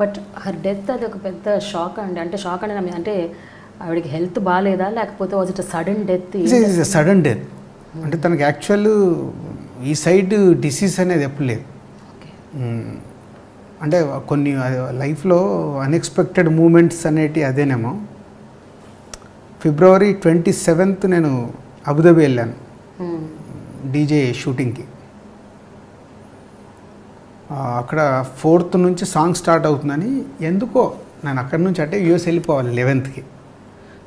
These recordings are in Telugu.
బట్ హర్ డెత్ అది ఒక పెద్ద షాక్ అండి. అంటే షాక్ అంటే ఆవిడకి హెల్త్ బాగాలేదా లేకపోతే was it sudden death? Sudden death. అంటే తనకి యాక్చువల్ ఈ సైడ్ డిసీజ్ అనేది ఎప్పుడు లేదు. అంటే కొన్ని లైఫ్లో అన్ఎక్స్పెక్టెడ్ మూమెంట్స్ అనేటివి అదేనేమో. February 27th నేను అబుదాబి వెళ్ళాను డీజే షూటింగ్కి. అక్కడ 4th నుంచి సాంగ్ స్టార్ట్ అవుతుందని ఎందుకో నేను అక్కడి నుంచి అంటే యూఎస్ వెళ్ళిపోవాలి 11th.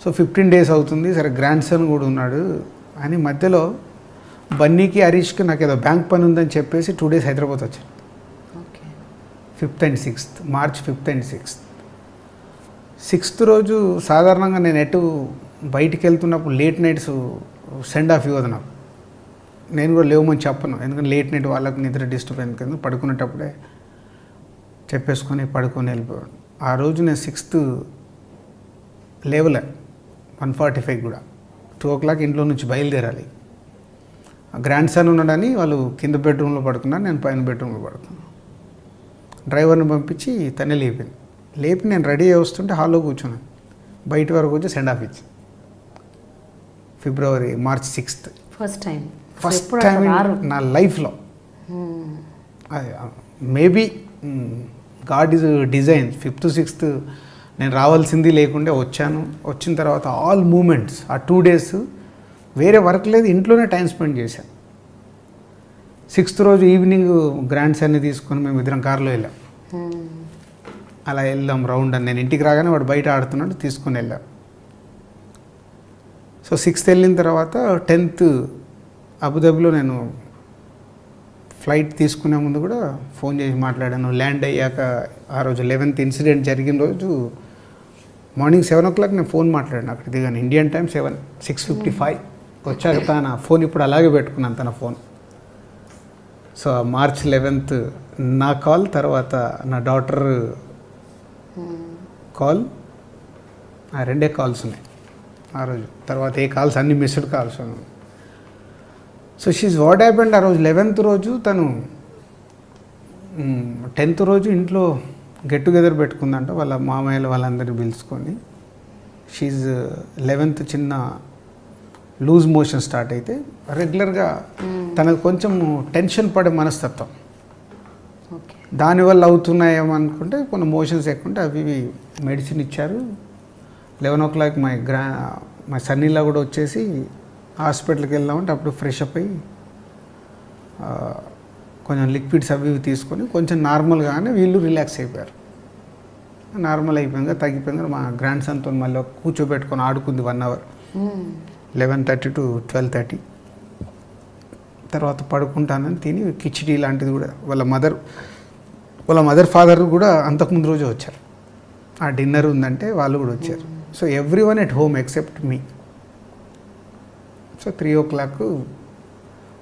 సో 15 days అవుతుంది. సరే గ్రాండ్ సన్ కూడా ఉన్నాడు అని మధ్యలో బన్నీకి హరీష్కి నాకు ఏదో బ్యాంక్ పని ఉందని చెప్పేసి 2 days హైదరాబాద్ వచ్చాను. 5th and 6th March 5th and 6th. 6th రోజు సాధారణంగా నేను ఎటు బయటికి వెళ్తున్నప్పుడు లేట్ నైట్స్ సెండ్ ఆఫ్ ఇవ్వదు నాకు. నేను కూడా లేవమని చెప్పను, ఎందుకంటే లేట్ నైట్ వాళ్ళకి నిద్ర డిస్టర్బ్ ఎందుకు పడుకునేటప్పుడే చెప్పేసుకొని పడుకొని వెళ్ళిపోయాను. ఆ రోజు నేను 6th లేవలే 1:45 కూడా 2 o'clock ఇంట్లో నుంచి బయలుదేరాలి. గ్రాండ్ సన్ ఉన్నాడని వాళ్ళు కింద బెడ్రూమ్లో పడుకున్నారు, నేను పైన బెడ్రూమ్లో పడుకున్నాను. డ్రైవర్ని పంపించి తనే లేపి నేను రెడీ అయ్యి వస్తుంటే హాల్లో కూర్చున్నాను. బయట వరకు వచ్చి సెండ్ ఆఫ్ ఇచ్చి March 6th ఫస్ట్ టైం నా లైఫ్లో. Maybe God is design. 5th 6th నేను రావాల్సింది లేకుండే వచ్చాను. వచ్చిన తర్వాత ఆల్ మూమెంట్స్ ఆ 2 days వేరే వర్క్ లేదు, ఇంట్లోనే టైం స్పెండ్ చేశాను. 6th రోజు ఈవినింగ్ గ్రాండ్ సన్ని తీసుకొని మేము ఇద్దరం కార్లో వెళ్ళాం. అలా వెళ్దాం రౌండ్ అని. నేను ఇంటికి రాగానే వాడు బయట ఆడుతున్నాడు, తీసుకొని వెళ్ళాం. సో 6th వెళ్ళిన తర్వాత 10th అబుదాబిలో నేను ఫ్లైట్ తీసుకునే ముందు కూడా ఫోన్ చేసి మాట్లాడాను. ల్యాండ్ అయ్యాక ఆ రోజు 11th ఇన్సిడెంట్ జరిగిన రోజు మార్నింగ్ 7 o'clock నేను ఫోన్ మాట్లాడాను అక్కడ దిగాను. ఇండియన్ టైం 6:55 వచ్చాక తన ఫోన్ ఇప్పుడు అలాగే పెట్టుకున్నాను తన ఫోన్. సో March 11th నా కాల్, తర్వాత నా డాటర్ కాల్, ఆ 2 కాల్స్ ఉన్నాయి ఆ రోజు. తర్వాత ఏ కాల్స్ అన్ని మిస్డ్ కాల్స్ ఉన్నాయి. సో షీజ్ వాట్ హ్యాపెండ్ ఆ రోజు 11th రోజు తను 10th రోజు ఇంట్లో గెట్ టుగెదర్ పెట్టుకుందంట వాళ్ళ మామయ్యలు వాళ్ళందరినీ పిలుచుకొని. షీజ్ 11th చిన్న లూజ్ మోషన్ స్టార్ట్ అయితే రెగ్యులర్గా తనకు కొంచెం టెన్షన్ పడే మనస్తత్వం, దానివల్ల అవుతున్నాయేమో అనుకుంటే కొన్ని మోషన్స్ ఎక్కుంటే అవి మెడిసిన్ ఇచ్చారు. 11 o'clock మై సన్నీలా కూడా వచ్చేసి హాస్పిటల్కి వెళ్దామంటే అప్పుడు ఫ్రెష్ అప్ అయ్యి కొంచెం లిక్విడ్స్ అవి తీసుకొని కొంచెం నార్మల్గానే వీళ్ళు రిలాక్స్ అయిపోయారు. నార్మల్ అయిపోయింది, తగ్గిపోయింది. మా గ్రాండ్ సన్తో మళ్ళీ కూర్చోబెట్టుకొని ఆడుకుంది 1 hour 11:30 to 12:30. తర్వాత పడుకుంటానని తిని కిచిడి లాంటిది కూడా వాళ్ళ మదర్ ఫాదర్ కూడా అంతకుముందు రోజే వచ్చారు. ఆ డిన్నర్ ఉందంటే వాళ్ళు కూడా వచ్చారు. So everyone at home except me. So 3 o'clock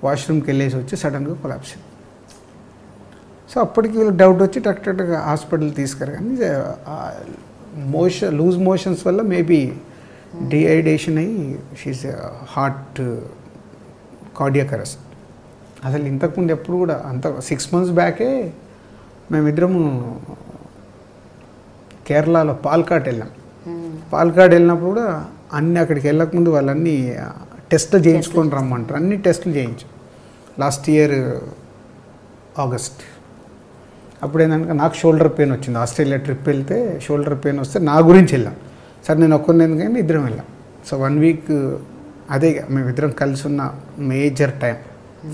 వాష్రూమ్కి వెళ్ళేసి వచ్చి సడన్గా కొలాప్స్. సో అప్పటికి వీళ్ళకి డౌట్ వచ్చి టక్గా హాస్పిటల్ తీసుకురా. కానీ లూజ్ మోషన్స్ వల్ల మేబీ డిహైడ్రేషన్ అయ్యి షీజ్ హార్ట్ కార్డియాక్ అరెస్ట్. అసలు ఇంతకుముందు ఎప్పుడు కూడా 6 months బ్యాకే మేమిద్దరము కేరళలో పాల్కాడ్ వెళ్ళాం. పాల్కాడ్ వెళ్ళినప్పుడు కూడా అన్నీ అక్కడికి వెళ్ళకముందు వాళ్ళన్నీ టెస్టులు చేయించుకొని రమ్మంటారు. అన్ని టెస్టులు చేయించు. లాస్ట్ ఇయర్ ఆగస్ట్ అప్పుడు ఏంటంటే నాకు షోల్డర్ పెయిన్ వచ్చింది. ఆస్ట్రేలియా ట్రిప్ వెళ్తే షోల్డర్ పెయిన్ వస్తే నా గురించి వెళ్ళాం. సరే నేను ఒక్కరిని ఎందుకంటే ఇద్దరం వెళ్ళాం. సో 1 week అదే మేమిద్దరం కలిసి ఉన్న major time,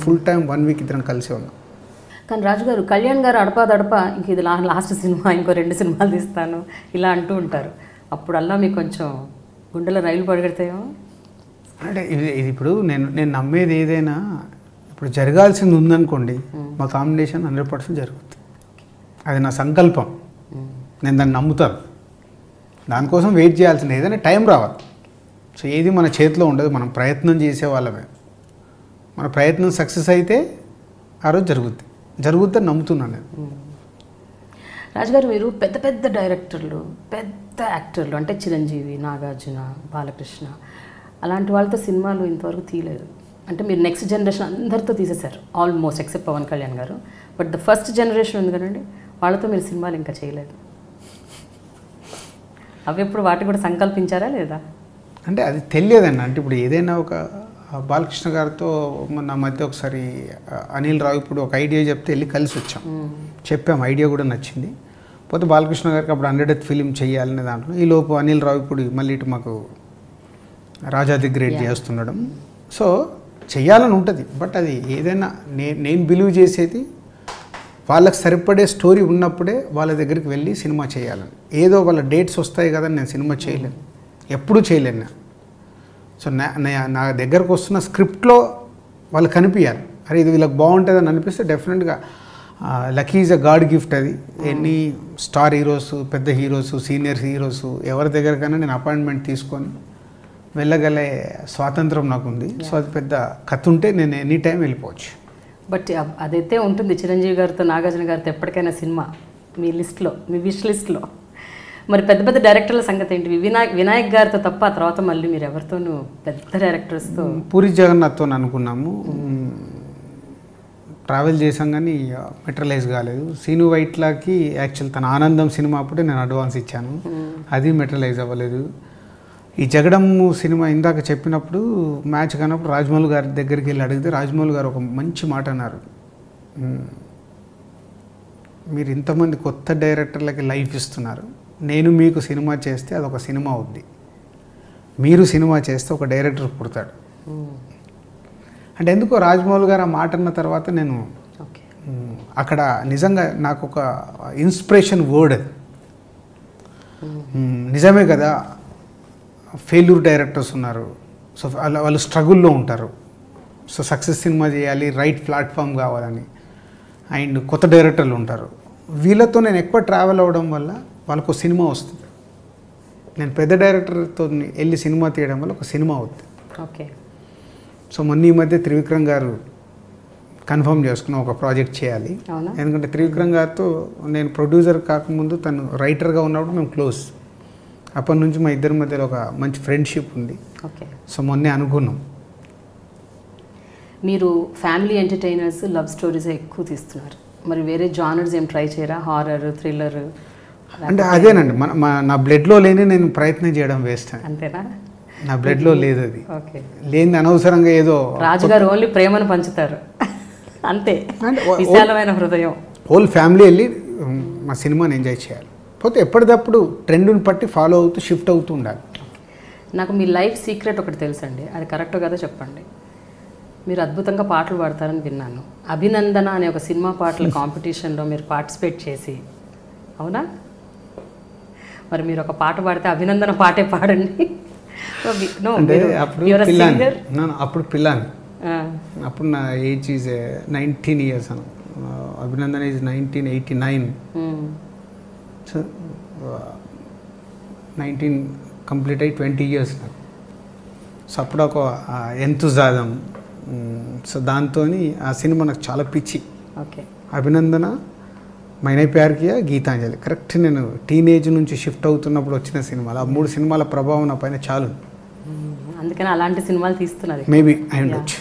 full time 1 week ఇద్దరం కలిసి ఉన్నాం. కానీ రాజు గారు, కళ్యాణ్ గారు అడపాదడప ఇంక ఇది లాస్ట్ సినిమా, ఇంకో 2 సినిమాలు తీస్తాను ఇలా అంటూ ఉంటారు. అప్పుడల్లా మీకు కొంచెం గుండెలో రైలు పరిగెడతాయేమో. అంటే ఇది ఇప్పుడు నేను నమ్మేది ఏదైనా ఇప్పుడు జరగాల్సింది ఉందనుకోండి, మా కాంబినేషన్ 100% జరుగుతుంది. అది నా సంకల్పం, నేను దాన్ని నమ్ముతాను. దానికోసం వెయిట్ చేయాల్సింది, ఏదైనా టైం రావాలి. సో ఏది మన చేతిలో ఉండదు, మనం ప్రయత్నం చేసేవాళ్ళమే. మన ప్రయత్నం సక్సెస్ అయితే ఆ రోజు జరుగుద్దని నమ్ముతున్నాను నేను. రాజుగారు, మీరు పెద్ద పెద్ద డైరెక్టర్లు, పెద్ద యాక్టర్లు అంటే చిరంజీవి, నాగార్జున, బాలకృష్ణ అలాంటి వాళ్ళతో సినిమాలు ఇంతవరకు తీయలేదు. అంటే మీరు నెక్స్ట్ జనరేషన్ అందరితో తీసేశారు ఆల్మోస్ట్, ఎక్సెప్ట్ పవన్ కళ్యాణ్ గారు. బట్ ద ఫస్ట్ జనరేషన్ ఉంది కదండి, వాళ్ళతో మీరు సినిమాలు ఇంకా చేయలేదు. అవి ఎప్పుడు వాటి కూడా సంకల్పించారా లేదా? అంటే అది తెలియదండి. అంటే ఇప్పుడు ఏదైనా ఒక బాలకృష్ణ గారితో నా మధ్య ఒకసారి అనిల్ రావు ఇప్పుడు ఒక ఐడియా చెప్తే వెళ్ళి కలిసి వచ్చాం, చెప్పాం, ఐడియా కూడా నచ్చింది. పోతే బాలకృష్ణ గారికి అప్పుడు 100th ఫిలిం చేయాలనే దాంట్లో ఈ లోపు అనిల్ రావు ఇప్పుడు మళ్ళీ ఇటు మాకు రాజా ది గ్రేట్ చేస్తుండడం. సో చెయ్యాలని ఉంటుంది. బట్ అది ఏదైనా నేను బిలీవ్ చేసేది వాళ్ళకి సరిపడే స్టోరీ ఉన్నప్పుడే వాళ్ళ దగ్గరికి వెళ్ళి సినిమా చేయాలని. ఏదో వాళ్ళ డేట్స్ వస్తాయి కదా నేను సినిమా చేయలేను, ఎప్పుడూ చేయలేను. సో నా దగ్గరకు వస్తున్న స్క్రిప్ట్లో వాళ్ళు కనిపించాలి. అరే ఇది వీళ్ళకి బాగుంటుందని అనిపిస్తే డెఫినెట్గా lucky is a God gift. అది ఎన్ని స్టార్ హీరోస్, పెద్ద హీరోస్, సీనియర్ హీరోస్ ఎవరి దగ్గరకైనా నేను అపాయింట్మెంట్ తీసుకొని వెళ్ళగలే స్వాతంత్రం నాకుంది. సో అది పెద్ద కథ ఉంటే నేను ఎనీ టైం వెళ్ళిపోవచ్చు. బట్ అదైతే ఉంటుంది చిరంజీవి గారితో, నాగార్జున గారితో ఎప్పటికైనా సినిమా మీ లిస్ట్లో, మీ విష్ లిస్ట్లో. మరి పెద్ద పెద్ద డైరెక్టర్ల సంగతి ఏంటి? వినాయక్ గారితో తప్ప ఆ తర్వాత మళ్ళీ మీరు ఎవరితోనూ పెద్ద డైరెక్టర్స్తో? పూరి జగన్నాథ్తో అనుకున్నాము, ట్రావెల్ చేసాం కానీ మెటరలైజ్ కాలేదు. సీను వైట్లాకి యాక్చువల్ తన ఆనందం సినిమా అప్పుడే నేను అడ్వాన్స్ ఇచ్చాను, అది మెటరలైజ్ అవ్వలేదు. ఈ జగడమ్ము సినిమా ఇందాక చెప్పినప్పుడు మ్యాచ్ కానప్పుడు రాజమౌళి గారి దగ్గరికి వెళ్ళి అడిగితే రాజమౌళి గారు ఒక మంచి మాట అన్నారు, మీరు ఇంతమంది కొత్త డైరెక్టర్లకి లైఫ్ ఇస్తున్నారు, నేను మీకు సినిమా చేస్తే అదొక సినిమా అవుద్ది, మీరు సినిమా చేస్తే ఒక డైరెక్టర్ పుడతాడు. అంటే ఎందుకో రాజమౌళి గారు ఆ మాట అన్న తర్వాత నేను అక్కడ నిజంగా నాకు ఒక ఇన్స్పిరేషన్ వర్డ్ అది. నిజమే కదా, ఫెయిల్యూర్ డైరెక్టర్స్ ఉన్నారు, సో వాళ్ళు స్ట్రగుల్లో ఉంటారు, సో సక్సెస్ సినిమా చేయాలి, రైట్ ప్లాట్ఫామ్ కావాలని. అండ్ కొత్త డైరెక్టర్లు ఉంటారు, వీళ్ళతో నేను ఎక్కువ ట్రావెల్ అవ్వడం వల్ల వాళ్ళకు సినిమా వస్తుంది. నేను పెద్ద డైరెక్టర్తో వెళ్ళి సినిమా తీయడం వల్ల ఒక సినిమా అవుతుంది. ఓకే. సో మొన్న ఈ మధ్య త్రివిక్రమ్ గారు కన్ఫర్మ్ చేసుకున్న ఒక ప్రాజెక్ట్ చేయాలి. ఎందుకంటే త్రివిక్రమ్ గారితో నేను ప్రొడ్యూసర్ కాకముందు తను రైటర్గా ఉన్నప్పుడు మేము క్లోజ్, అప్పటి నుంచి మా ఇద్దరి మధ్యలో ఒక మంచి ఫ్రెండ్షిప్ ఉంది. ఓకే. సో మొన్నే అనుకున్నాం. మీరు ఫ్యామిలీ ఎంటర్టైనర్స్, లవ్ స్టోరీస్ ఎక్కువ తీస్తున్నారు, మరి వేరే జానర్స్ ఏం ట్రై చేయరా? Horror, thriller? అంటే అదేనండి, నా బ్లడ్లో లేని నేను ప్రయత్నం చేయడం వేస్ట్. అంతేనా? నా బ్లడ్లో లేదు అది. ఓకే. లేని అనవసరంగా ఏదో. రాజుగారు ఓన్లీ ప్రేమను పంచుతారు అంతే, విశాలమైన హృదయం. హోల్ ఫ్యామిలీ వెళ్ళి మా సినిమాని ఎంజాయ్ చేయాలి. పోతే ఎప్పటికప్పుడు ట్రెండ్ని బట్టి ఫాలో అవుతూ షిఫ్ట్ అవుతూ ఉండాలి. నాకు మీ లైఫ్ సీక్రెట్ ఒకటి తెలుసండి, అది కరెక్ట్ కదా చెప్పండి. మీరు అద్భుతంగా పాటలు పాడతారని విన్నాను. అభినందన అనే ఒక సినిమా పాటల కాంపిటీషన్లో మీరు పార్టిసిపేట్ చేసి, అవునా? మరి మీరు ఒక పాట పాడితే అభినందన పాటే పాడండి. అప్పుడు పిల్లాని, అప్పుడు నా age is 19 years Anu, Abhinandana is 1989. So 19 complete అయ్యి 20 years నాకు. సో అప్పుడు ఒక ఎంతుజాదం, సో దాంతో ఆ సినిమా నాకు చాలా పిచ్చి. ఓకే. అభినందన, మైనే ప్యార్ కియా, గీతాంజలి కరెక్ట్ నేను టీనేజ్ నుంచి షిఫ్ట్ అవుతున్నప్పుడు వచ్చిన సినిమాలు. ఆ 3 సినిమాల ప్రభావం నా పైన చాలు. అందుకని అలాంటి సినిమాలు తీస్తున్నది మేబీ అయి ఉండొచ్చు.